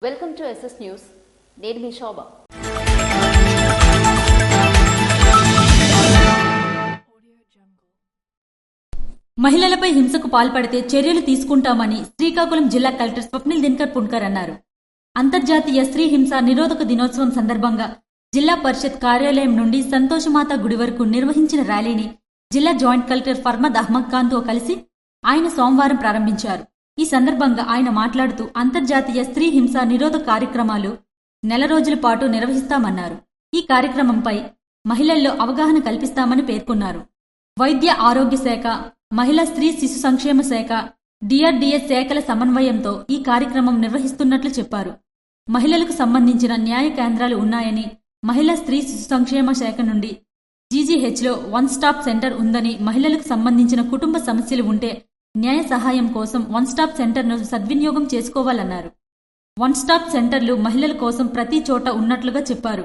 Welcome to SS news. నేను మీ శోభ. మహిళలపై హింసకు పాల్పడితే చర్యలు తీసుకుంటామని శ్రీకాకుళం జిల్లా కలెక్టర్ స్వప్నిల్ దినకర్ పుణ్కర్ అన్నారు. అంతర్జాతీయ స్త్రీ హింస నిరోధక దినోత్సవం సందర్భంగా జిల్లా పరిషత్ కార్యాలయం నుండి సంతోషమాత గుడి వరకు నిర్వహించిన ర్యాలీని జిల్లా జాయింట్ కలెక్టర్ ఫర్మద్ అహ్మద్ ఖాన్తో కలిసి ఆయన సోమవారం ప్రారంభించారు. ఈ సందర్భంగా ఆయన మాట్లాడుతూ అంతర్జాతీయ స్త్రీ హింస నిరోధక కార్యక్రమాలు నెల రోజుల పాటు నిర్వహిస్తామన్నారు. ఈ కార్యక్రమంపై మహిళల్లో అవగాహన కల్పిస్తామని పేర్కొన్నారు. వైద్య ఆరోగ్య శాఖ, మహిళా స్త్రీ శిశు సంక్షేమ శాఖ, డిఆర్డీఏ శాఖల సమన్వయంతో ఈ కార్యక్రమం నిర్వహిస్తున్నట్లు చెప్పారు. మహిళలకు సంబంధించిన న్యాయ కేంద్రాలు ఉన్నాయని, మహిళా స్త్రీ శిశు సంక్షేమ శాఖ నుండి జీజీహెచ్లో వన్ స్టాప్ సెంటర్ ఉందని, మహిళలకు సంబంధించిన కుటుంబ సమస్యలు ఉంటే న్యాయ సహాయం కోసం వన్ స్టాప్ సెంటర్ను సద్వినియోగం చేసుకోవాలన్నారు. వన్ స్టాప్ సెంటర్లు మహిళల కోసం ప్రతి చోట ఉన్నట్లుగా చెప్పారు.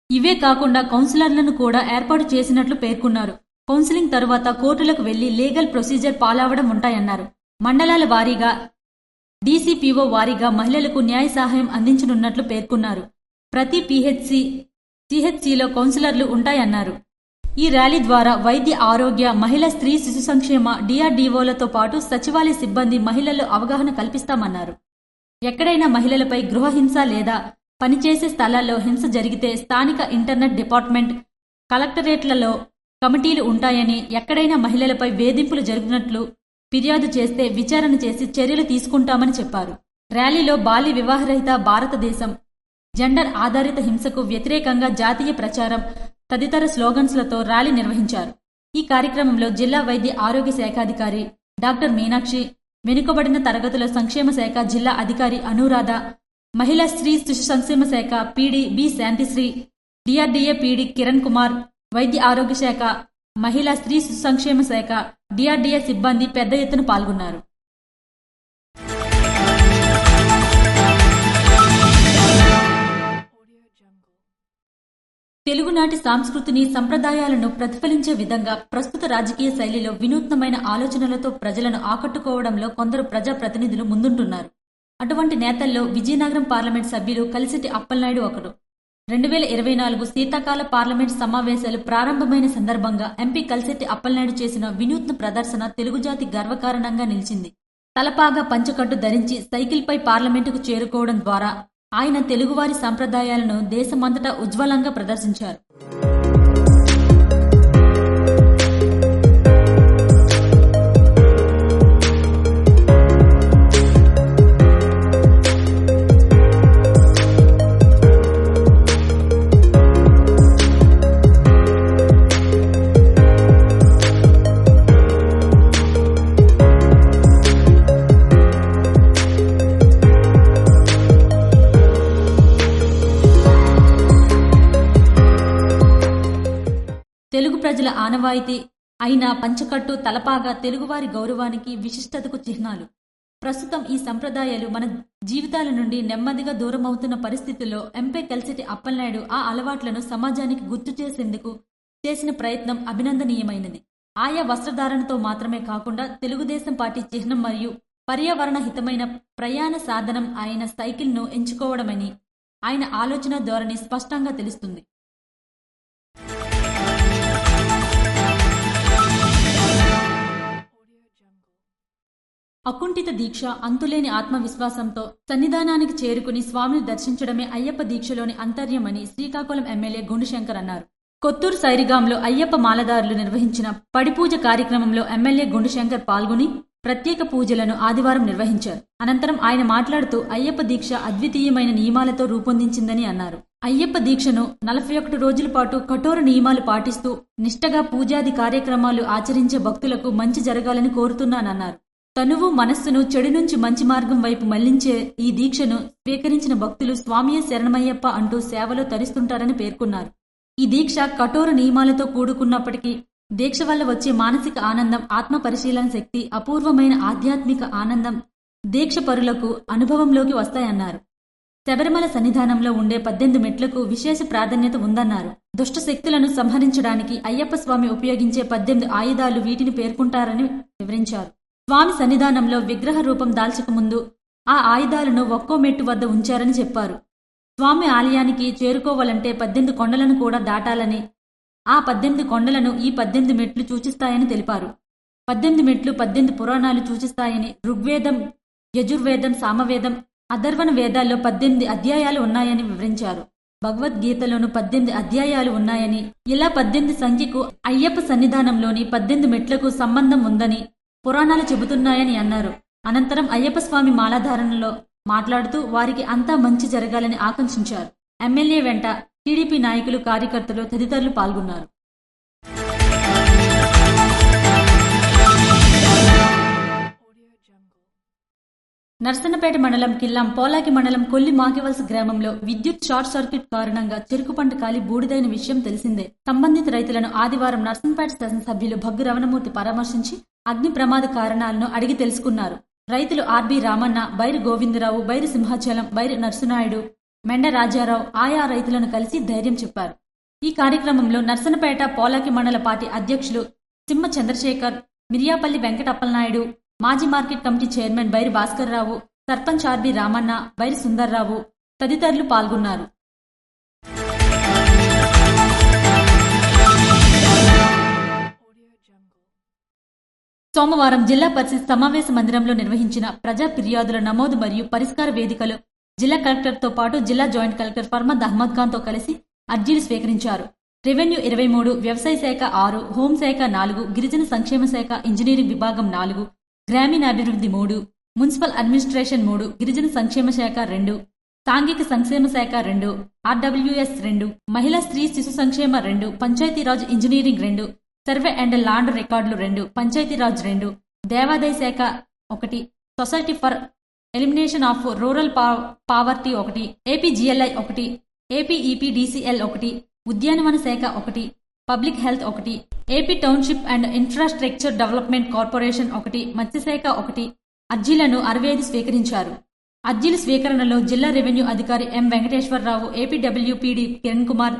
ఇవే కాకుండా కౌన్సిలర్లను కూడా ఏర్పాటు చేసినట్లు పేర్కొన్నారు. కౌన్సిలింగ్ తరువాత కోర్టులకు వెళ్లి లీగల్ ప్రొసీజర్ ఫాలోవడం ఉంటాయన్నారు. మండలాల వారీగా, డీసీపీఓ వారీగా మహిళలకు న్యాయ సహాయం అందించనున్నట్లు పేర్కొన్నారు. ప్రతి సిహెచ్సిలో కౌన్సిలర్లు ఉంటాయన్నారు. ఈ ర్యాలీ ద్వారా వైద్య ఆరోగ్య, మహిళా స్త్రీ శిశు సంక్షేమ, డిఆర్డీఓలతో పాటు సచివాలయ సిబ్బంది మహిళల్లో అవగాహన కల్పిస్తామన్నారు. ఎక్కడైనా మహిళలపై గృహహింస లేదా పనిచేసే స్థలాల్లో హింస జరిగితే స్థానిక ఇంటర్నెట్ డిపార్ట్మెంట్, కలెక్టరేట్లలో కమిటీలు ఉంటాయని, ఎక్కడైనా మహిళలపై వేధింపులు జరిగినట్లు ఫిర్యాదు చేస్తే విచారణ చేసి చర్యలు తీసుకుంటామని చెప్పారు. ర్యాలీలో బాల్య వివాహరహిత భారతదేశం, జెండర్ ఆధారిత హింసకు వ్యతిరేకంగా జాతీయ ప్రచారం తదితర స్లోగన్స్లతో ర్యాలీ నిర్వహించారు. ఈ కార్యక్రమంలో జిల్లా వైద్య ఆరోగ్య శాఖాధికారి డాక్టర్ మీనాక్షి, వెనుకబడిన తరగతుల సంక్షేమ శాఖ జిల్లా అధికారి అనురాధ, మహిళా స్త్రీ శిశు సంక్షేమ శాఖ PD B Shanthisri, DRDA PD Kiran Kumar, వైద్య ఆరోగ్య శాఖ, మహిళా స్త్రీ శిశు సంక్షేమ శాఖ, డిఆర్డీఏ సిబ్బంది పెద్ద ఎత్తున పాల్గొన్నారు. తెలుగునాటి సంస్కృతిని, సంప్రదాయాలను ప్రతిఫలించే విధంగా ప్రస్తుత రాజకీయ శైలిలో వినూత్నమైన ఆలోచనలతో ప్రజలను ఆకట్టుకోవడంలో కొందరు ప్రజాప్రతినిధులు ముందుంటున్నారు. అటువంటి నేతల్లో విజయనగరం పార్లమెంట్ సభ్యులు కలిసిటి అప్పలనాయుడు ఒకరు. 2024 శీతాకాల పార్లమెంట్ సమావేశాలు ప్రారంభమైన సందర్భంగా ఎంపీ కలిసిటి అప్పలనాయుడు చేసిన వినూత్న ప్రదర్శన తెలుగుజాతి గర్వకారణంగా నిలిచింది. తలపాగా, పంచకట్టు ధరించి సైకిల్పై పార్లమెంటుకు చేరుకోవడం ద్వారా ఆయన తెలుగువారి సంప్రదాయాలను దేశమంతటా ఉజ్వలంగా ప్రదర్శించారు. తెలుగు ప్రజల ఆనవాయితీ అయిన పంచకట్టు, తలపాగా తెలుగువారి గౌరవానికి, విశిష్టతకు చిహ్నాలు. ప్రస్తుతం ఈ సంప్రదాయాలు మన జీవితాల నుండి నెమ్మదిగా దూరమవుతున్న పరిస్థితుల్లో ఎంపీ కలిసిటి అప్పలనాయుడు ఆ అలవాట్లను సమాజానికి గుర్తు చేసేందుకు చేసిన ప్రయత్నం అభినందనీయమైనది. ఆయా వస్త్రధారణతో మాత్రమే కాకుండా తెలుగుదేశం పార్టీ చిహ్నం మరియు పర్యావరణ హితమైన ప్రయాణ సాధనం అయిన సైకిల్ను ఎంచుకోవడమని ఆయన ఆలోచన ధోరణి స్పష్టంగా తెలుస్తుంది. అకుంఠిత దీక్ష, అంతులేని ఆత్మవిశ్వాసంతో సన్నిధానానికి చేరుకుని స్వామిని దర్శించడమే అయ్యప్ప దీక్షలోని అంతర్యమని శ్రీకాకుళం ఎమ్మెల్యే గుండుశంకర్ అన్నారు. కొత్తూరు సైరిగాంలో అయ్యప్ప మాలదారులు నిర్వహించిన పడిపూజ కార్యక్రమంలో ఎమ్మెల్యే గుండుశంకర్ పాల్గొని ప్రత్యేక పూజలను ఆదివారం నిర్వహించారు. అనంతరం ఆయన మాట్లాడుతూ అయ్యప్ప దీక్ష అద్వితీయమైన నియమాలతో రూపొందించిందని అన్నారు. అయ్యప్ప దీక్షను 41 రోజుల పాటు కఠోర నియమాలు పాటిస్తూ నిష్టగా పూజాది కార్యక్రమాలు ఆచరించే భక్తులకు మంచి జరగాలని కోరుతున్నానన్నారు. తనువు, మనస్సును చెడు నుంచి మంచి మార్గం వైపు మళ్లించే ఈ దీక్షను స్వీకరించిన భక్తులు స్వామియే శరణమయ్యప్ప అంటూ సేవలో తరిస్తుంటారని పేర్కొన్నారు. ఈ దీక్ష కఠోర నియమాలతో కూడుకున్నప్పటికీ దీక్ష వల్ల వచ్చే మానసిక ఆనందం, ఆత్మ పరిశీలన శక్తి, అపూర్వమైన ఆధ్యాత్మిక ఆనందం దీక్ష పరులకు అనుభవంలోకి వస్తాయన్నారు. శబరిమల సన్నిధానంలో ఉండే 18 మెట్లకు విశేష ప్రాధాన్యత ఉందన్నారు. దుష్ట శక్తులను సంహరించడానికి అయ్యప్ప స్వామి ఉపయోగించే 18 ఆయుధాలు వీటిని పేర్కొంటారని వివరించారు. స్వామి సన్నిధానంలో విగ్రహ రూపం దాల్చకముందు ఆ ఆయుధాలను ఒక్కో మెట్టు వద్ద ఉంచారని చెప్పారు. స్వామి ఆలయానికి చేరుకోవాలంటే 18 కొండలను కూడా దాటాలని, ఆ 18 కొండలను ఈ 18 మెట్లు సూచిస్తాయని తెలిపారు. 18 మెట్లు 18 పురాణాలు సూచిస్తాయని, ఋగ్వేదం, యజుర్వేదం, సామవేదం, అథర్వణ వేదాల్లో 18 అధ్యాయాలు ఉన్నాయని వివరించారు. భగవద్గీతలోను 18 అధ్యాయాలు ఉన్నాయని, ఇలా 18 సంఖ్యకు అయ్యప్ప సన్నిధానంలోని 18 మెట్లకు సంబంధం ఉందని పురాణాలు చెబుతున్నాయని అన్నారు. అనంతరం అయ్యప్ప స్వామి మాలాధారణలో మాట్లాడుతూ వారికి అంతా మంచి జరగాలని ఆకాంక్షించారు. ఎమ్మెల్యే వెంట టీడీపీ నాయకులు, కార్యకర్తలు తదితరులు పాల్గొన్నారు. నర్సన్నపేట మండలం కిల్లాం, పోలాకి మండలం కొల్లి మాకివలస గ్రామంలో విద్యుత్ షార్ట్ సర్క్యూట్ కారణంగా చెరుకు పంట కాలి బూడిదైన విషయం తెలిసిందే. సంబంధిత రైతులను ఆదివారం నర్సన్నపేట శాసనసభ్యులు భగ్గు రమణమూర్తి పరామర్శించి అగ్ని ప్రమాద కారణాలను అడిగి తెలుసుకున్నారు. రైతులు ఆర్బి రామన్న, బైరు గోవిందరావు, బైరు సింహాచలం, బైరు నర్సునాయుడు, మెండ రాజారావు ఆయా రైతులను కలిసి ధైర్యం చెప్పారు. ఈ కార్యక్రమంలో నర్సన్నపేట పోలాకి మండల పార్టీ అధ్యక్షులు సింహ చంద్రశేఖర్, మిరియాపల్లి వెంకటప్పలనాయుడు, మాజీ market committee chairman బైరు Bhaskar Rao, sarpanch RB Ramanna, బైరు Sundar Rao తదితరులు పాల్గొన్నారు. సోమవారం జిల్లా పరిషత్ సమావేశ మందిరంలో నిర్వహించిన ప్రజా ఫిర్యాదుల నమోదు మరియు పరిష్కార వేదికలో జిల్లా కలెక్టర్తో పాటు జిల్లా జాయింట్ కలెక్టర్ ఫర్మద్ అహ్మద్ ఖాన్తో కలిసి అర్జీలు స్వీకరించారు. రెవెన్యూ 23, వ్యవసాయ శాఖ 6, హోంశాఖ 4, గిరిజన సంక్షేమ శాఖ, ఇంజనీరింగ్ విభాగం 4, గ్రామీణాభివృద్ధి 3, మున్సిపల్ అడ్మినిస్ట్రేషన్ 3, గిరిజన సంక్షేమ శాఖ 2, సాంఘిక సంక్షేమ శాఖ 2, ఆర్డబ్ల్యూఎస్ 2, మహిళా స్త్రీ శిశు సంక్షేమ 2, Panchayati Raj engineering 2, survey and land రికార్డులు 2, పంచాయతీరాజ్ 2, దేవాదాయ శాఖ 1, society for elimination of rural poverty 1, APGLI 1, APEPDCL 1, ఉద్యానవన శాఖ 1, public health 1, AP township and infrastructure development corporation 1, మత్స్యశాఖ 1 అర్జీలను 65 స్వీకరించారు. అర్జీల స్వీకరణలో జిల్లా రెవెన్యూ అధికారి M Venkateswararao, APWPD Kiran Kumar,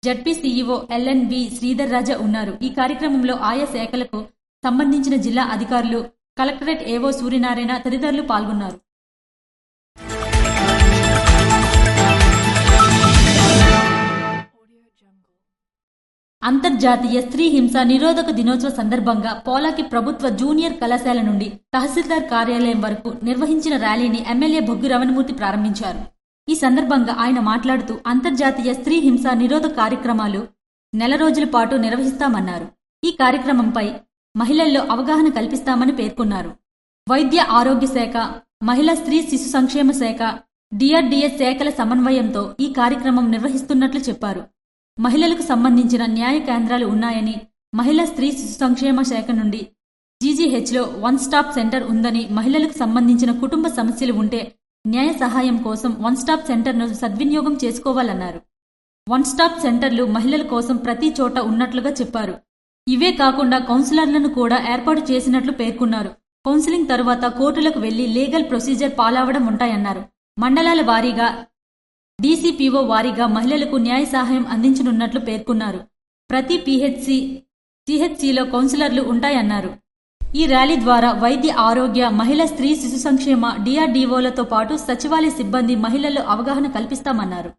ZP CEO LNB Sridhar Raja ఉన్నారు. ఈ కార్యక్రమంలో ఆయా శాఖలకు సంబంధించిన జిల్లా అధికారులు, కలెక్టరేట్ ఏవో సూర్యనారాయణ తదితరులు పాల్గొన్నారు. అంతర్జాతీయ స్త్రీ హింస నిరోధక దినోత్సవ సందర్భంగా పోలాకి ప్రభుత్వ జూనియర్ కళాశాల నుండి తహసీల్దార్ కార్యాలయం వరకు నిర్వహించిన ర్యాలీని ఎమ్మెల్యే భగ్గు రమణమూర్తి ప్రారంభించారు. ఈ సందర్భంగా ఆయన మాట్లాడుతూ అంతర్జాతీయ స్త్రీ హింస నిరోధక కార్యక్రమాలు నెల రోజుల పాటు నిర్వహిస్తామన్నారు. ఈ కార్యక్రమంపై మహిళల్లో అవగాహన కల్పిస్తామని పేర్కొన్నారు. వైద్య ఆరోగ్య శాఖ, మహిళా స్త్రీ శిశు సంక్షేమ శాఖ, డిఆర్డీఎస్ శాఖల సమన్వయంతో ఈ కార్యక్రమం నిర్వహిస్తున్నట్లు చెప్పారు. మహిళలకు సంబంధించిన న్యాయ కేంద్రాలు ఉన్నాయని, మహిళా స్త్రీ శిశు సంక్షేమ శాఖ నుండి జీజీహెచ్లో 1 స్టాప్ సెంటర్ ఉందని, మహిళలకు సంబంధించిన కుటుంబ సమస్యలు ఉంటే న్యాయ సహాయం కోసం 1 స్టాప్ సెంటర్ను సద్వినియోగం చేసుకోవాలన్నారు. 1 స్టాప్ సెంటర్లు మహిళల కోసం ప్రతి చోట ఉన్నట్లుగా చెప్పారు. ఇవే కాకుండా కౌన్సిలర్లను కూడా ఏర్పాటు చేసినట్లు పేర్కొన్నారు. కౌన్సిలింగ్ తరువాత కోర్టులకు వెళ్లి లీగల్ ప్రొసీజర్ పాలవడం ఉంటాయన్నారు. మండలాల వారీగా, డీసీపీఓ వారీగా మహిళలకు న్యాయ సహాయం అందించనున్నట్లు పేర్కొన్నారు. ప్రతి సిహెచ్సిలో కౌన్సిలర్లు ఉంటాయన్నారు. ఈ ర్యాలీ ద్వారా వైద్య ఆరోగ్య, మహిళా స్త్రీ శిశు సంక్షేమ, డిఆర్డీఓలతో పాటు సచివాలయ సిబ్బంది మహిళల్లో అవగాహన కల్పిస్తామన్నారు.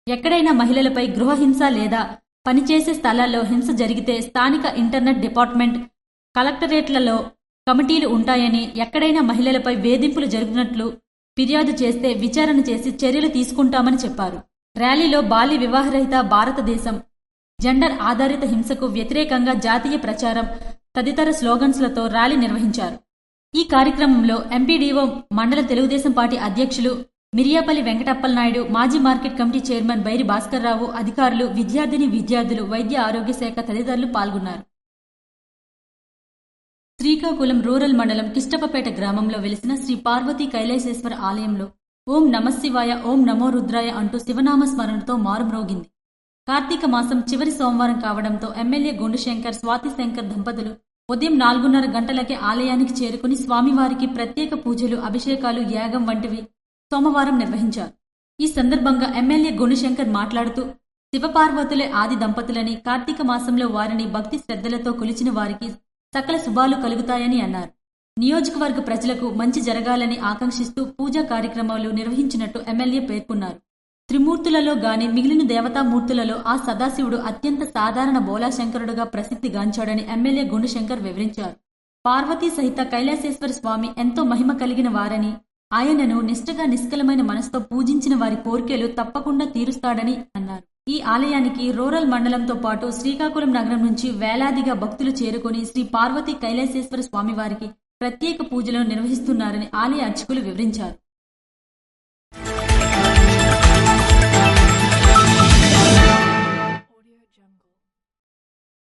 ఎక్కడైనా మహిళలపై గృహహింస లేదా పనిచేసే స్థలాల్లో హింస జరిగితే స్థానిక ఇంటర్నెట్ డిపార్ట్మెంట్, కలెక్టరేట్లలో కమిటీలు ఉంటాయని, ఎక్కడైనా మహిళలపై వేధింపులు జరిగినట్లు ఫిర్యాదు చేస్తే విచారణ చేసి చర్యలు తీసుకుంటామని చెప్పారు. ర్యాలీలో బాల్య వివాహరహిత భారతదేశం, జెండర్ ఆధారిత హింసకు వ్యతిరేకంగా జాతీయ ప్రచారం తదితర స్లోగన్స్లతో ర్యాలీ నిర్వహించారు. ఈ కార్యక్రమంలో ఎంపీడీఓ, మండల తెలుగుదేశం పార్టీ అధ్యక్షులు మిరియాపల్లి వెంకటప్పలనాయుడు, మాజీ market committee chairman Bairi Bhaskararao, అధికారులు, విద్యార్థులు, వైద్య ఆరోగ్య శాఖ తదితరులు పాల్గొన్నారు. శ్రీకాకుళం రూరల్ మండలం కిష్టపపేట గ్రామంలో వెలిసిన శ్రీ పార్వతీ కైలాసేశ్వర ఆలయంలో ఓం నమశివాయ, ఓం నమో రుద్రాయ అంటూ శివనామ స్మరణతో మారుమ్రోగింది. కార్తీక మాసం చివరి సోమవారం కావడంతో ఎమ్మెల్యే గుండుశంకర్, స్వాతిశంకర్ దంపతులు ఉదయం 4:30 గంటలకే ఆలయానికి చేరుకుని స్వామివారికి ప్రత్యేక పూజలు, అభిషేకాలు, యాగం వంటివి సోమవారం నిర్వహించారు. ఈ సందర్భంగా ఎమ్మెల్యే గుండుశంకర్ మాట్లాడుతూ శివపార్వతులే ఆది దంపతులని, కార్తీక మాసంలో వారిని భక్తి శ్రద్ధలతో కొలిచిన వారికి సకల శుభాలు కలుగుతాయని అన్నారు. నియోజకవర్గ ప్రజలకు మంచి జరగాలని ఆకాంక్షిస్తూ పూజా కార్యక్రమాలు నిర్వహించినట్టు ఎమ్మెల్యే పేర్కొన్నారు. త్రిమూర్తులలో గాని మిగిలిన దేవతామూర్తులలో ఆ సదాశివుడు అత్యంత సాధారణ బోలాశంకరుడుగా ప్రసిద్ధిగాంచాడని ఎమ్మెల్యే గుండుశంకర్ వివరించారు. పార్వతీ సహిత కైలాసేశ్వర స్వామి ఎంతో మహిమ కలిగిన వారని, ఆయనను నిష్ఠగా నిష్కలమైన మనసుతో పూజించిన వారి కోర్కెలు తప్పకుండా తీరుస్తాడని అన్నారు. ఈ ఆలయానికి రూరల్ మండలంతో పాటు శ్రీకాకుళం నగరం నుంచి వేలాదిగా భక్తులు చేరుకుని శ్రీ పార్వతీ కైలాసేశ్వర స్వామివారికి ప్రత్యేక పూజలను నిర్వహిస్తున్నారని ఆలయ అర్చకులు వివరించారు.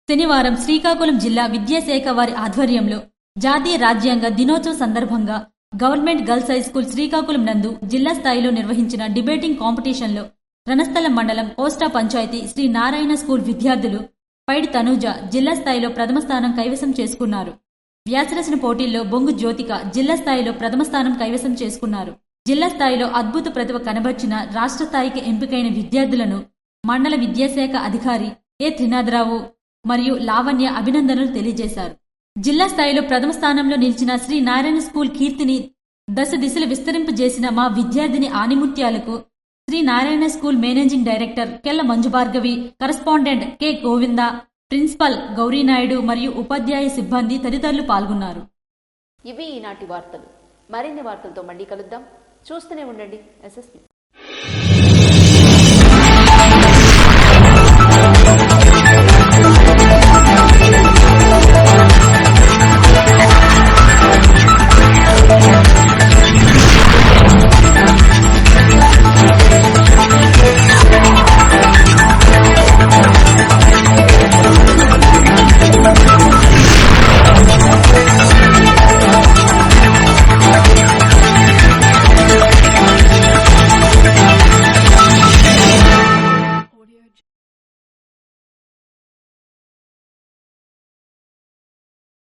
శనివారం శ్రీకాకుళం జిల్లా విద్యాశాఖ వారి ఆధ్వర్యంలో జాతీయ రాజ్యాంగ దినోత్సవ సందర్భంగా గవర్నమెంట్ గర్ల్స్ హైస్కూల్ శ్రీకాకుళం నందు జిల్లా స్థాయిలో నిర్వహించిన డిబేటింగ్ కాంపిటీషన్లో రణస్థలం మండలం కోస్టా పంచాయతీ శ్రీ నారాయణ స్కూల్ విద్యార్థులు పైడి తనూజ జిల్లా స్థాయిలో ప్రథమ స్థానం కైవసం చేసుకున్నారు. వ్యాసరచన పోటీల్లో బొంగు జ్యోతిక జిల్లా స్థాయిలో ప్రథమ స్థానం కైవసం చేసుకున్నారు. జిల్లా స్థాయిలో అద్భుత ప్రతిభ కనబర్చిన రాష్ట్ర స్థాయికి ఎంపికైన విద్యార్థులను మండల విద్యాశాఖ అధికారి ఏ త్రినాథరావు మరియు లావణ్య అభినందనలు తెలియజేశారు. జిల్లా స్థాయిలో ప్రథమ స్థానంలో నిలిచిన శ్రీ నారాయణ స్కూల్ కీర్తిని దశ దిశలు విస్తరింపజేసిన మా విద్యార్థిని ఆనిముత్యాలకు Sri Narayana school managing director Kella Manjubhargavi, correspondent K Govinda, principal Gowrinaidu మరియు ఉపాధ్యాయ సిబ్బంది తదితరులు పాల్గొన్నారు. ఇవి ఈనాటి వార్తలు. మరిన్ని వార్తలతో మళ్ళీ కలుద్దాం. చూస్తూనే ఉండండి SSB.